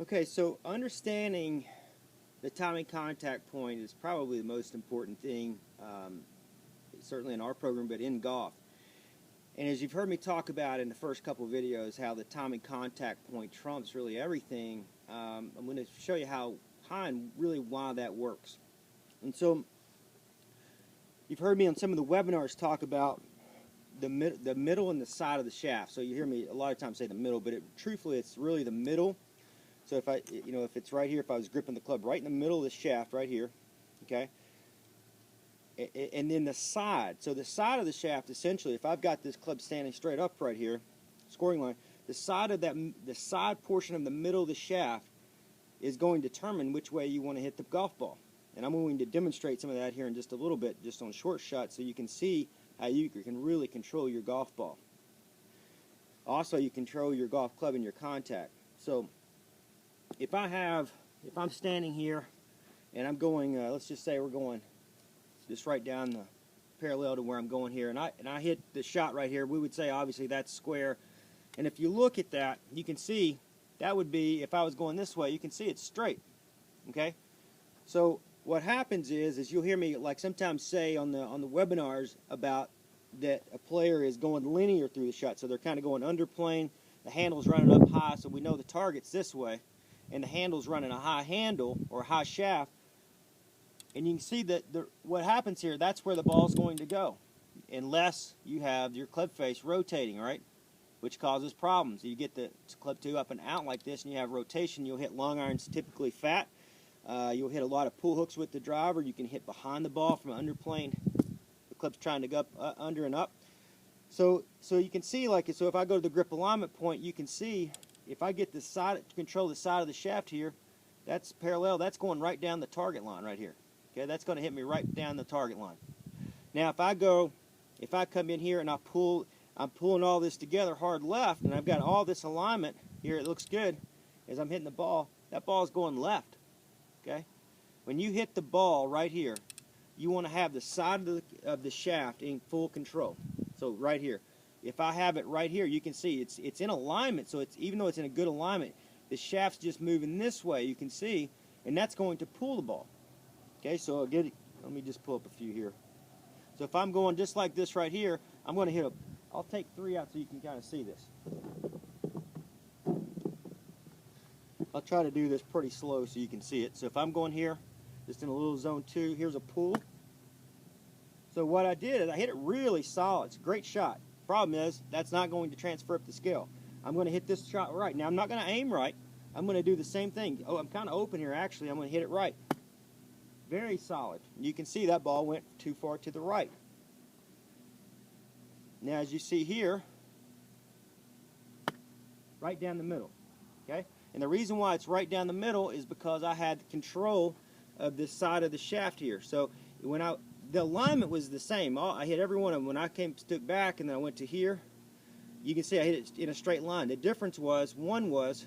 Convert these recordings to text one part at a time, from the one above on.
Okay, so understanding the timing contact point is probably the most important thing, certainly in our program, but in golf. And as you've heard me talk about in the first couple of videos, how the timing contact point trumps really everything, I'm going to show you how and really why that works. And so you've heard me on some of the webinars talk about the middle and the side of the shaft. So you hear me a lot of times say the middle, but truthfully it's really the middle. So if if it's right here, if I was gripping the club right in the middle of the shaft right here, okay, and then the side. So the side of the shaft, essentially, if I've got this club standing straight up right here, scoring line, the side portion of the middle of the shaft is going to determine which way you want to hit the golf ball. And I'm going to demonstrate some of that here in just a little bit, just on short shots, so you can see how you can really control your golf ball. Also, you control your golf club and your contact. So if I'm standing here and I'm going, let's just say we're going just right down the parallel to where I'm going here, and I hit the shot right here, we would say obviously that's square. And if you look at that, you can see that would be, if I was going this way, you can see it's straight. Okay? So what happens is you'll hear me like sometimes say on the webinars about that a player is going linear through the shot. So they're kind of going underplane, the handle's running up high, so we know the target's this way, and the handle's running a high handle or a high shaft. And you can see that what happens here, that's where the ball's going to go, unless you have your club face rotating, right? Which causes problems. You get the club 2 up and out like this, and you have rotation. You'll hit long irons typically fat. You'll hit a lot of pull hooks with the driver. You can hit behind the ball from underplane. The club's trying to go up, under and up. So you can see, like, so if I go to the grip alignment point, you can see if I get the side, control the side of the shaft here, that's parallel. That's going right down the target line right here. Okay, that's going to hit me right down the target line. Now, if I come in here and I'm pulling all this together hard left, and I've got all this alignment here, it looks good as I'm hitting the ball, that ball is going left. Okay? When you hit the ball right here, you want to have the side of the shaft in full control. So right here. If I have it right here, you can see it's in alignment, so it's, even though it's in a good alignment, the shaft's just moving this way, you can see, and that's going to pull the ball. Okay, so let me just pull up a few here. So if I'm going just like this right here, I'm going to hit I'll take 3 out so you can kind of see this. I'll try to do this pretty slow so you can see it. So if I'm going here, just in a little zone 2, here's a pull. So what I did is I hit it really solid. It's a great shot. Problem is, that's not going to transfer up the scale. I'm going to hit this shot right. Now, I'm not going to aim right. I'm going to do the same thing. Oh, I'm kind of open here, actually. I'm going to hit it right. Very solid. You can see that ball went too far to the right. Now, as you see here, right down the middle. Okay? And the reason why it's right down the middle is because I had control of this side of the shaft here. So when the alignment was the same. I hit every one of them. When I stood back and then I went to here, you can see I hit it in a straight line. The difference was, one was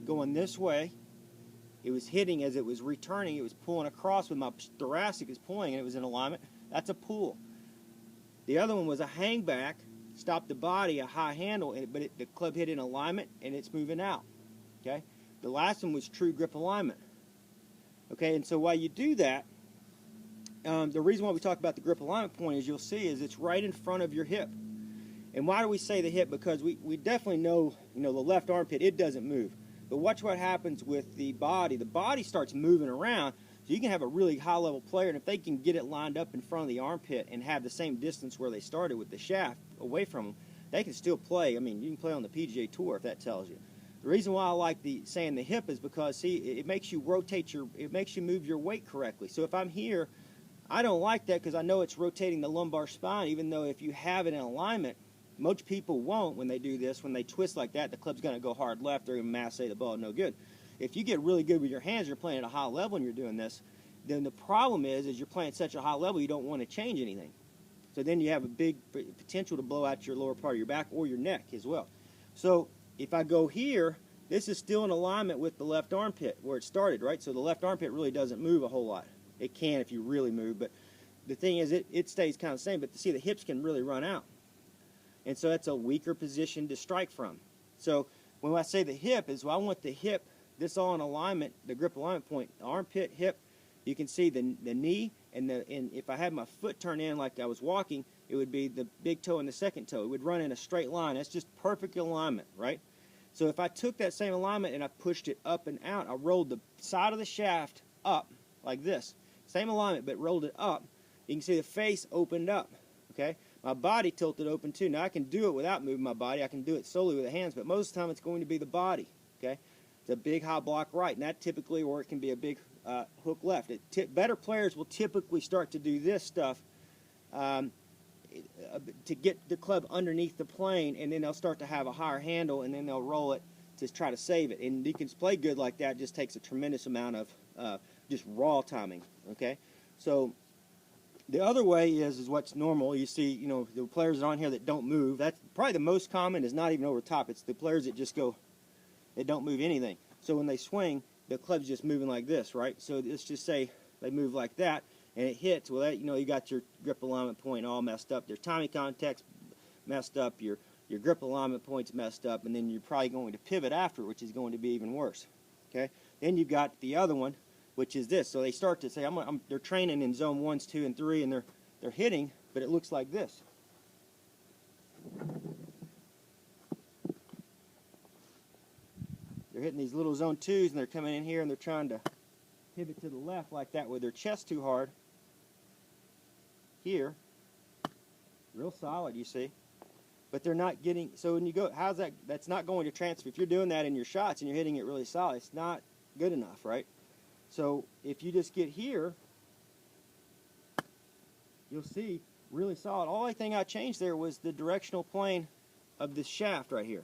going this way. It was hitting as it was returning. It was pulling across with my thoracic is pulling, and it was in alignment. That's a pull. The other one was a hang back, stopped the body, a high handle, but the club hit in alignment, and it's moving out. Okay. The last one was true grip alignment. Okay, and so while you do that, the reason why we talk about the grip alignment point is you'll see is it's right in front of your hip. And why do we say the hip? Because we definitely know, the left armpit, it doesn't move. But watch what happens with the body. The body starts moving around, so you can have a really high-level player, and if they can get it lined up in front of the armpit and have the same distance where they started with the shaft away from them, they can still play. I mean, you can play on the PGA Tour if that tells you. The reason why I like saying the hip is because, see, it makes you rotate it makes you move your weight correctly. So if I'm here, I don't like that because I know it's rotating the lumbar spine, even though if you have it in alignment, most people won't when they do this. When they twist like that, the club's going to go hard left. They're going to massate the ball, no good. If you get really good with your hands, you're playing at a high level and you're doing this, then the problem is you're playing at such a high level you don't want to change anything. So then you have a big potential to blow out your lower part of your back or your neck as well. So if I go here, this is still in alignment with the left armpit where it started, right? So the left armpit really doesn't move a whole lot. It can if you really move, but the thing is it stays kind of the same, but see, the hips can really run out. And so that's a weaker position to strike from. So when I say the hip is, well, I want the hip this all in alignment, the grip alignment point, the armpit, hip, you can see the knee, and if I had my foot turned in like I was walking, it would be the big toe and the second toe. It would run in a straight line. That's just perfect alignment, right? So if I took that same alignment and I pushed it up and out, I rolled the side of the shaft up like this. Same alignment, but rolled it up. You can see the face opened up, okay? My body tilted open too. Now I can do it without moving my body. I can do it solely with the hands, but most of the time it's going to be the body, okay? It's a big high block right, and that typically, or it can be a big hook left. Better players will typically start to do this stuff to get the club underneath the plane, and then they'll start to have a higher handle, and then they'll roll it to try to save it. And you can play good like that. It just takes a tremendous amount of just raw timing, okay? So the other way is what's normal. You see, you know, the players on here that don't move. That's probably the most common is not even over top. It's the players that just go, they don't move anything. So when they swing, the club's just moving like this, right? So let's just say they move like that, and it hits. Well, that, you know, you got your grip alignment point all messed up. Your timing contact's messed up. Your grip alignment point's messed up, and then you're probably going to pivot after, which is going to be even worse. Okay. Then you've got the other one, which is this. So they start to say, they're training in zone 1, 2, and 3, and they're hitting, but it looks like this. They're hitting these little zone 2s, and they're coming in here, and they're trying to pivot to the left like that with their chest too hard. Here, real solid, you see. But they're not getting, so when you go, how's that, that's not going to transfer. If you're doing that in your shots and you're hitting it really solid, it's not good enough, right? So if you just get here, you'll see really solid. All thing I changed there was the directional plane of the shaft right here.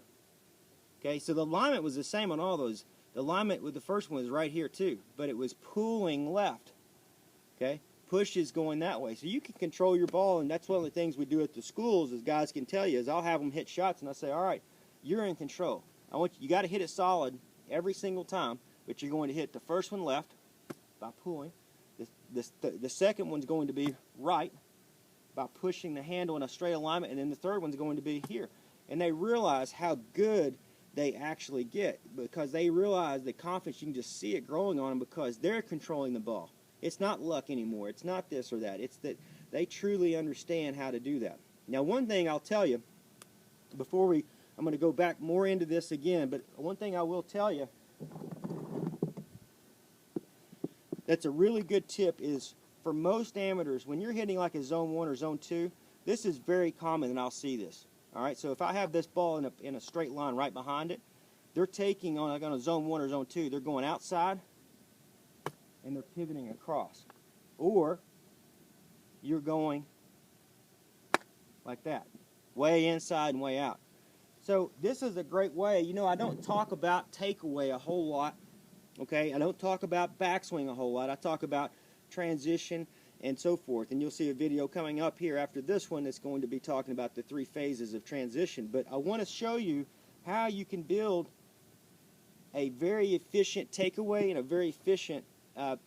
Okay, so the alignment was the same on all those. The alignment with the first one was right here too, but it was pulling left. Okay, push is going that way. So you can control your ball, and that's one of the things we do at the schools, as guys can tell you, is I'll have them hit shots, and I say, all right, you're in control. I want you got to hit it solid every single time, but you're going to hit the first one left by pulling. The second one's going to be right by pushing the handle in a straight alignment, and then the third one's going to be here. And they realize how good they actually get, because they realize the confidence, you can just see it growing on them because they're controlling the ball. It's not luck anymore. It's not this or that. It's that they truly understand how to do that. Now, one thing I'll tell you, before I'm going to go back more into this again, but one thing I will tell you that's a really good tip is for most amateurs, when you're hitting like a zone 1 or zone 2, this is very common, and I'll see this. All right, so if I have this ball in a straight line right behind it, they're taking on, like on a zone 1 or zone 2, they're going outside and they're pivoting across. Or you're going like that, way inside and way out. So this is a great way. You know, I don't talk about takeaway a whole lot, okay? I don't talk about backswing a whole lot. I talk about transition and so forth. And you'll see a video coming up here after this one that's going to be talking about the 3 phases of transition. But I want to show you how you can build a very efficient takeaway and a very efficient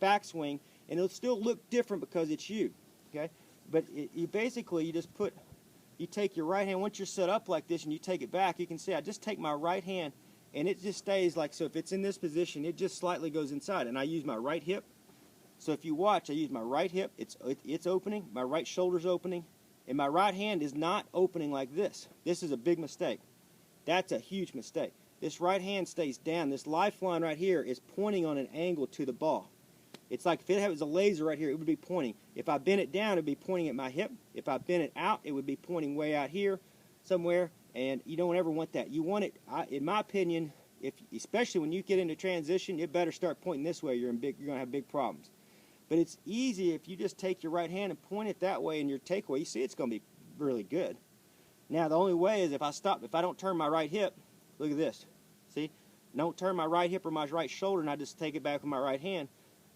backswing, and it'll still look different because it's you, okay? But you basically, you take your right hand, once you're set up like this and you take it back, you can see I just take my right hand and it just stays like, so if it's in this position, it just slightly goes inside, and I use my right hip. So if you watch, I use my right hip, it's opening, my right shoulder's opening, and my right hand is not opening like this. This is a big mistake. That's a huge mistake. This right hand stays down. This lifeline right here is pointing on an angle to the ball. It's like if it was a laser right here, it would be pointing. If I bent it down, it would be pointing at my hip. If I bent it out, it would be pointing way out here somewhere, and you don't ever want that. You want it, in my opinion, especially when you get into transition, it better start pointing this way. You're going to have big problems. But it's easy if you just take your right hand and point it that way in your takeaway. You see it's going to be really good. Now, the only way is if I don't turn my right hip, look at this. See? Don't turn my right hip or my right shoulder, and I just take it back with my right hand.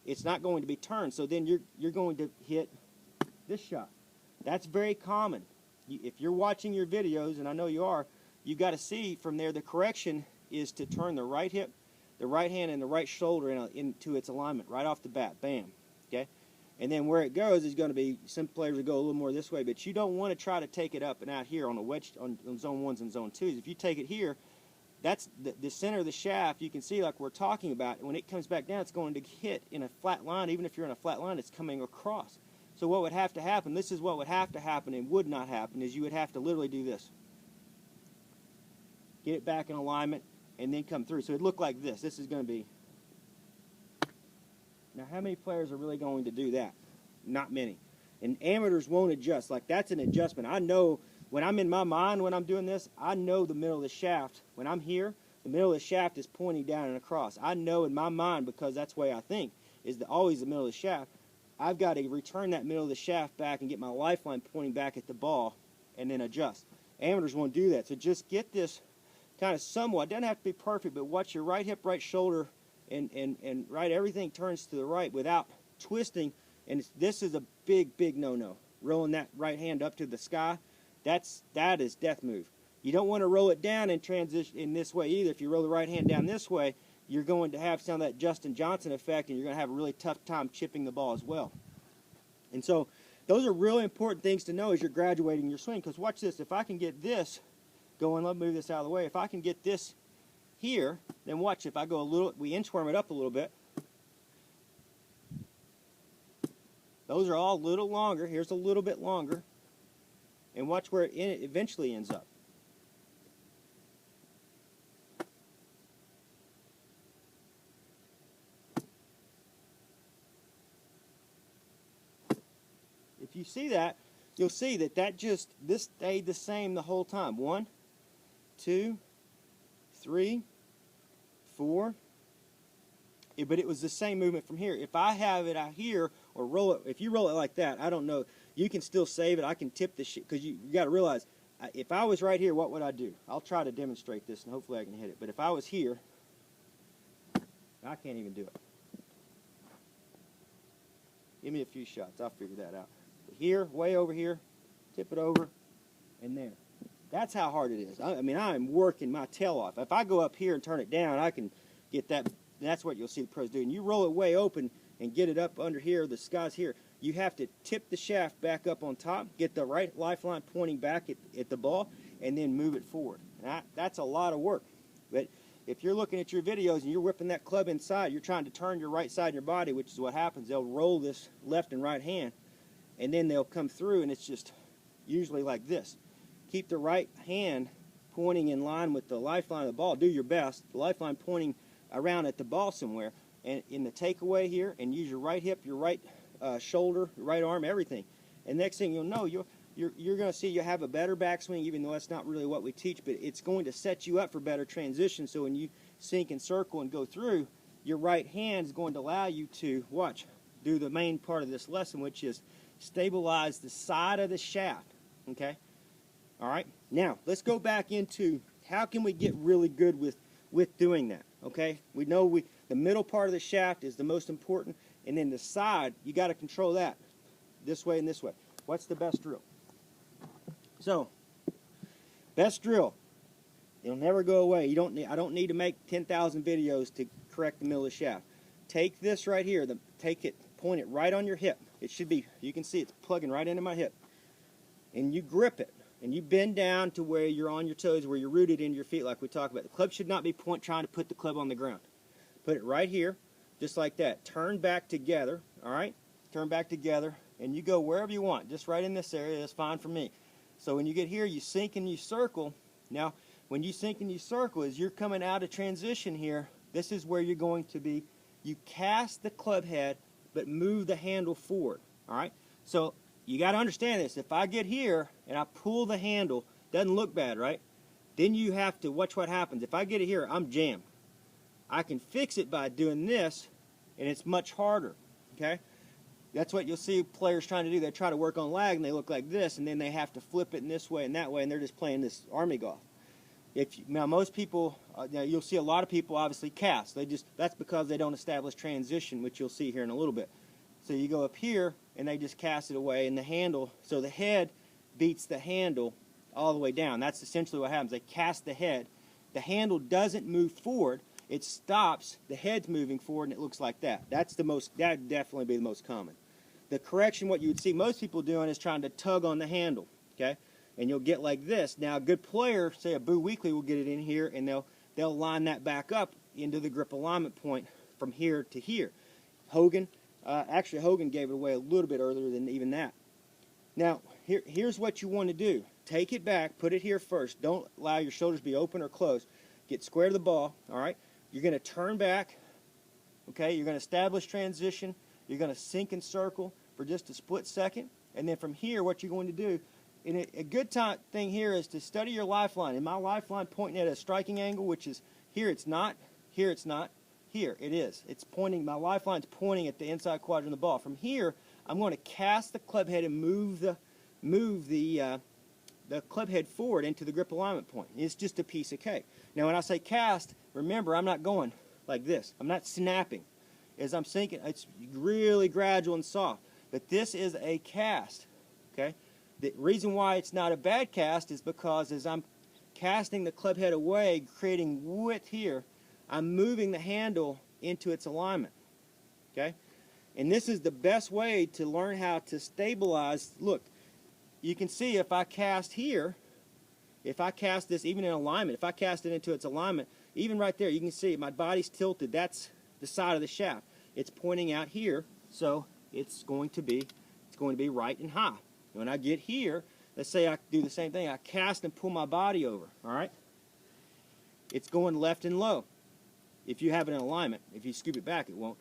It's not going to be turned. So then you're going to hit this shot. That's very common. If you're watching your videos, and I know you are, you've got to see from there the correction is to turn the right hip, the right hand, and the right shoulder into its alignment right off the bat. Bam. Okay? And then where it goes is going to be, some players will go a little more this way, but you don't want to try to take it up and out here on a wedge on zone 1s and zone 2s. If you take it here, that's the center of the shaft. You can see, like we're talking about, and when it comes back down, it's going to hit in a flat line. Even if you're in a flat line, it's coming across. So what would have to happen, this is what would have to happen and would not happen, is you would have to literally do this. Get it back in alignment and then come through. So it'd look like this. This is going to be... Now, how many players are really going to do that? Not many. And amateurs won't adjust. Like, that's an adjustment. I know when I'm in my mind when I'm doing this, I know the middle of the shaft. When I'm here, the middle of the shaft is pointing down and across. I know in my mind, because that's the way I think, is always the middle of the shaft. I've got to return that middle of the shaft back and get my lifeline pointing back at the ball and then adjust. Amateurs won't do that. So just get this kind of somewhat. It doesn't have to be perfect, but watch your right hip, right shoulder, and right, everything turns to the right without twisting. And this is a big, big no-no. Rolling that right hand up to the sky, that is death move. You don't want to roll it down and transition in this way either. If you roll the right hand down this way, you're going to have some of that Justin Johnson effect, and you're going to have a really tough time chipping the ball as well. And so those are really important things to know as you're graduating your swing, because watch this. If I can get this going, let me move this out of the way. If I can get this here, then watch, if I go a little, we inchworm it up a little bit. Those are all a little longer. Here's a little bit longer. And watch where it eventually ends up. If you see that, you'll see that this stayed the same the whole time. 1, 2, 3, 4. But it was the same movement from here. If I have it out here or roll it, if you roll it like that, I don't know. You can still save it. I can tip the shit, because you got to realize, if I was right here, what would I do? I'll try to demonstrate this, and hopefully I can hit it. But if I was here, I can't even do it. Give me a few shots. I'll figure that out. But here, way over here, tip it over, and there. That's how hard it is. I mean, I'm working my tail off. If I go up here and turn it down, I can get that. That's what you'll see the pros do. And you roll it way open and get it up under here, the sky's here. You have to tip the shaft back up on top, get the right lifeline pointing back at the ball, and then move it forward. And that's a lot of work. But if you're looking at your videos and you're whipping that club inside, you're trying to turn your right side of your body, which is what happens. They'll roll this left and right hand, and then they'll come through, and it's just usually like this. Keep the right hand pointing in line with the lifeline of the ball. Do your best. The lifeline pointing around at the ball somewhere, and in the takeaway here, and use your right hip, your right shoulder, your right arm, everything. And next thing you'll know, you're going to see you have a better backswing, even though that's not really what we teach, but it's going to set you up for better transition. So when you sink and circle and go through, your right hand is going to allow you to, watch, do the main part of this lesson, which is stabilize the side of the shaft, okay? All right, now let's go back into how can we get really good with doing that, okay? We know the middle part of the shaft is the most important, and then the side, you got to control that this way and this way. What's the best drill? So, best drill. It'll never go away. I don't need to make 10,000 videos to correct the middle of the shaft. Take this right here. Take it, point it right on your hip. It should be, you can see it's plugging right into my hip. And you grip it. And you bend down to where you're on your toes, where you're rooted into your feet like we talked about. The club should not be trying to put the club on the ground. Put it right here, just like that. Turn back together, all right? Turn back together, and you go wherever you want. Just right in this area, that's fine for me. So when you get here, you sink and you circle. Now, when you sink and you circle, as you're coming out of transition here, this is where you're going to be. You cast the club head, but move the handle forward, all right? So you got to understand this. If I get here and I pull the handle, doesn't look bad, right? Then you have to watch what happens. If I get it here, I'm jammed. I can fix it by doing this, and it's much harder, okay? That's what you'll see players trying to do. They try to work on lag, and they look like this, and then they have to flip it in this way and that way, and they're just playing this army golf. Now, most people, you'll see a lot of people obviously cast. That's because they don't establish transition, which you'll see here in a little bit. So you go up here, and they just cast it away, and the handle, so the head beats the handle all the way down. That's essentially what happens. They cast the head. The handle doesn't move forward. It stops. The head's moving forward, and it looks like that. That'd definitely be the most common. The correction, what you would see most people doing is trying to tug on the handle, okay? And you'll get like this. Now, a good player, say a Boo Weekly, will get it in here, and they'll they'll line that back up into the grip alignment point from here to here. Actually Hogan gave it away a little bit earlier than even that. Now, here's what you want to do. Take it back, put it here first. Don't allow your shoulders to be open or closed. Get square to the ball, all right? You're going to turn back, okay? You're going to establish transition. You're going to sink and circle for just a split second. And then from here, what you're going to do, and a good thing here is to study your lifeline. And my lifeline pointing at a striking angle, which is here it's not, here it's not, here it is. It's pointing, my lifeline's pointing at the inside quadrant of the ball. From here, I'm going to cast the club head and move the club head forward into the grip alignment point. It's just a piece of cake. Now when I say cast, remember I'm not going like this. I'm not snapping. As I'm sinking, it's really gradual and soft. But this is a cast, okay? The reason why it's not a bad cast is because as I'm casting the club head away, creating width here, I'm moving the handle into its alignment, okay? And this is the best way to learn how to stabilize. Look, you can see if I cast here, if I cast this even in alignment, if I cast it into its alignment, even right there, you can see my body's tilted. That's the side of the shaft. It's pointing out here, so it's going to be right and high. When I get here, let's say I do the same thing. I cast and pull my body over, all right? It's going left and low if you have it in alignment. If you scoop it back, it won't.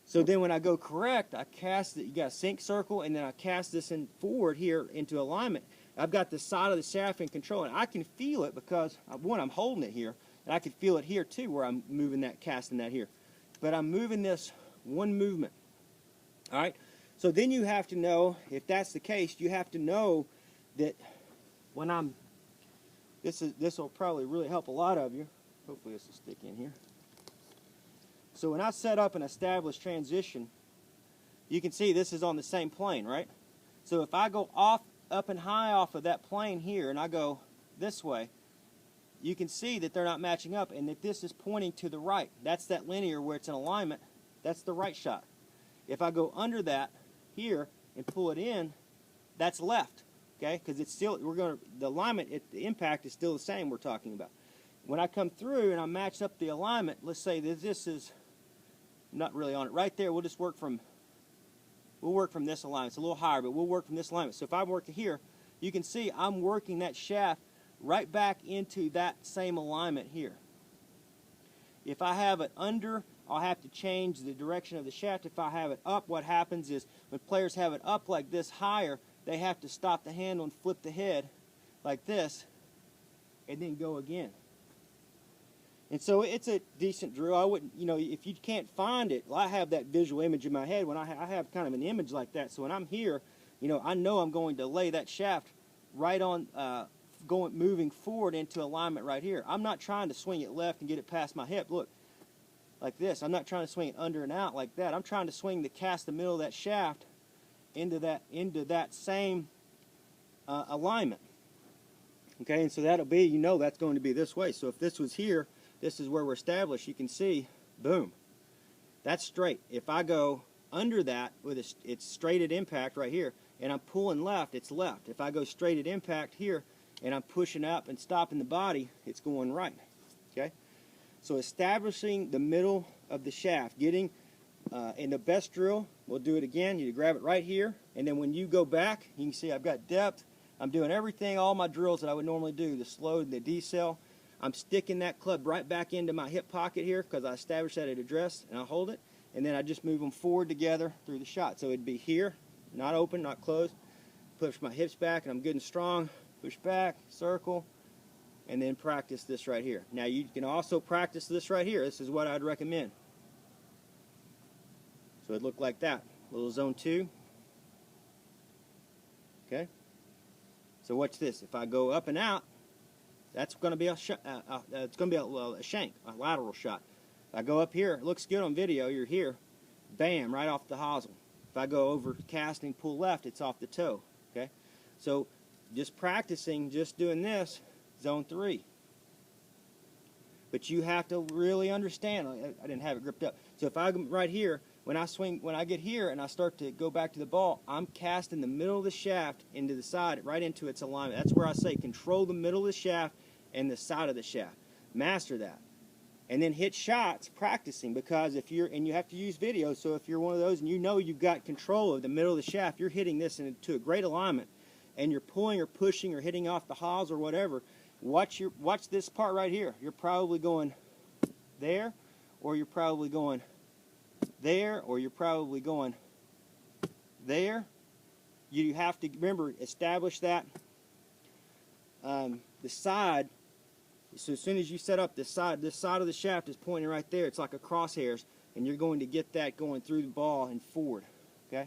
So then when I go correct, I cast it. You got a sink circle, and then I cast this in forward here into alignment. I've got the side of the shaft in control, and I can feel it because, one, I'm holding it here, and I can feel it here too where I'm moving that, casting that here. But I'm moving this one movement, all right? So then you have to know, if that's the case, you have to know that when I'm, this will probably really help a lot of you. Hopefully this will stick in here. So when I set up an established transition, you can see this is on the same plane, right? So if I go up and high off of that plane here, and I go this way, you can see that they're not matching up, and that this is pointing to the right. That's that linear where it's in alignment. That's the right shot. If I go under that here and pull it in, that's left, okay? Because it's still, the alignment, the impact is still the same we're talking about. When I come through and I match up the alignment, let's say that this is not really on it right there. We'll just work from this alignment. It's a little higher, but we'll work from this alignment. So if I work here, you can see I'm working that shaft right back into that same alignment here. If I have it under, I'll have to change the direction of the shaft. If I have it up, what happens is when players have it up like this higher, they have to stop the handle and flip the head like this and then go again. And so it's a decent drill. I wouldn't, if you can't find it, I have that visual image in my head when I have kind of an image like that. So when I'm here, I know I'm going to lay that shaft right on, moving forward into alignment right here. I'm not trying to swing it left and get it past my hip. Look, like this. I'm not trying to swing it under and out like that. I'm trying to cast the middle of that shaft into that same alignment. Okay, and so that'll be, that's going to be this way. So if this was here, this is where we're established. You can see, boom, that's straight. If I go under that with it's straight at impact right here, and I'm pulling left, it's left. If I go straight at impact here, and I'm pushing up and stopping the body, it's going right. Okay, so establishing the middle of the shaft, getting in the best drill, we'll do it again. You grab it right here, and then when you go back, you can see I've got depth. I'm doing everything, all my drills that I would normally do, the slow and the decel. I'm sticking that club right back into my hip pocket here because I established that at address, and I hold it, and then I just move them forward together through the shot. So it'd be here, not open, not closed. Push my hips back, and I'm good and strong. Push back, circle, and then practice this right here. Now you can also practice this right here. This is what I'd recommend. So it'd look like that, little zone 2. Okay. So watch this. If I go up and out, that's going to be a shank, a lateral shot. If I go up here, it looks good on video. You're here, bam, right off the hosel. If I go over casting, pull left, it's off the toe. Okay, so just practicing, just doing this, zone 3. But you have to really understand. I didn't have it gripped up. So if I'm right here, when I swing, when I get here and I start to go back to the ball, I'm casting the middle of the shaft into the side, right into its alignment. That's where I say control the middle of the shaft and the side of the shaft. Master that. and then hit shots practicing, because if you're, and you have to use video, so if you're one of those and you know you've got control of the middle of the shaft, you're hitting this into a great alignment, and you're pulling or pushing or hitting off the hawse or whatever, watch this part right here. You're probably going there, or you're probably going there, or you're probably going there. You have to remember, establish that the side. So as soon as you set up this side of the shaft is pointing right there. It's like a crosshairs, and you're going to get that going through the ball and forward, okay?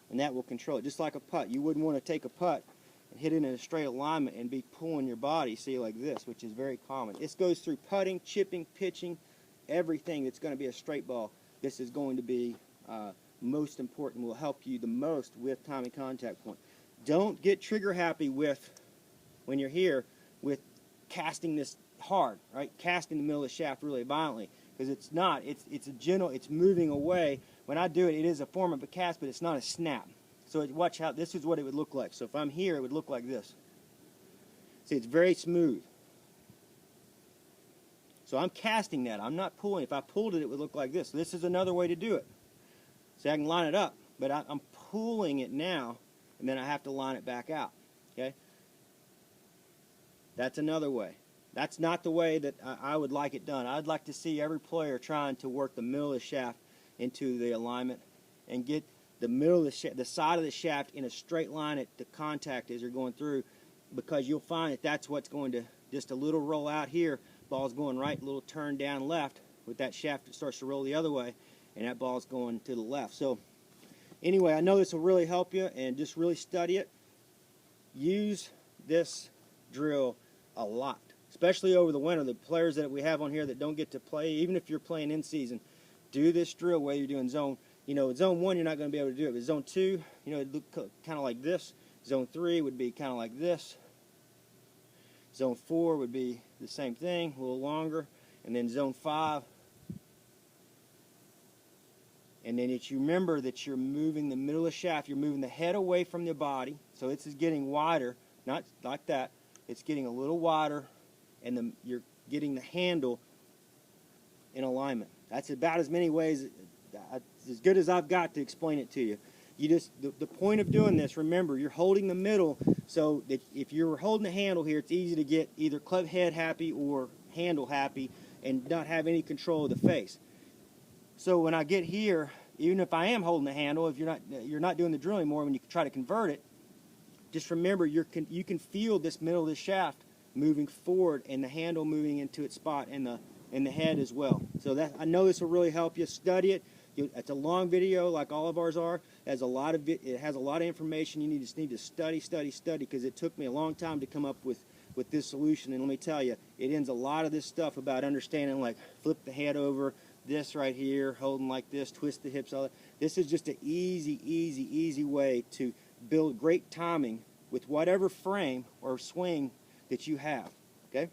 And that will control it, just like a putt. You wouldn't want to take a putt and hit it in a straight alignment and be pulling your body, see, like this, which is very common. This goes through putting, chipping, pitching, everything that's going to be a straight ball. This is going to be most important, will help you the most with timing contact point. Don't get trigger happy with, when you're here, with casting this hard, right? Casting the middle of the shaft really violently, because it's not. It's a gentle. It's moving away. When I do it, it is a form of a cast, but it's not a snap. So watch how this is what it would look like. So if I'm here, it would look like this. See, it's very smooth. So I'm casting that. I'm not pulling. If I pulled it, it would look like this. So this is another way to do it. See, I can line it up, but I'm pulling it now, and then I have to line it back out. Okay. That's another way. That's not the way that I would like it done. I'd like to see every player trying to work the middle of the shaft into the alignment and get the middle of the side of the shaft in a straight line at the contact as you're going through, because you'll find that that's what's going to, just a little roll out here, ball's going right, a little turn down left. With that shaft, it starts to roll the other way, and that ball's going to the left. So anyway, I know this will really help you, and just really study it. Use this drill a lot, especially over the winter. The players that we have on here that don't get to play, even if you're playing in season, do this drill whether you're doing zone. You know, zone 1 you're not going to be able to do it, but zone 2, you know, it look kind of like this. Zone 3 would be kind of like this. Zone 4 would be the same thing, a little longer, and then zone 5. And then you remember that you're moving the middle of the shaft, you're moving the head away from the body, so this is getting wider, not like that. It's getting a little wider, and you're getting the handle in alignment. That's about as many ways, as good as I've got to explain it to you. You just, the point of doing this, remember, you're holding the middle, so that if you're holding the handle here, it's easy to get either club head happy or handle happy and not have any control of the face. So when I get here, even if I am holding the handle, if you're not doing the drill anymore, when you try to convert it, just remember you can feel this middle of the shaft moving forward and the handle moving into its spot, and the head as well. So that, I know this will really help you. Study it. It's a long video, like all of ours are. It has a lot of information. You just need to study, because it took me a long time to come up with this solution. And let me tell you, it ends a lot of this stuff about understanding, like flip the head over, this right here, holding like this, twist the hips. All that. This is just an easy way to build great timing with whatever frame or swing that you have. Okay.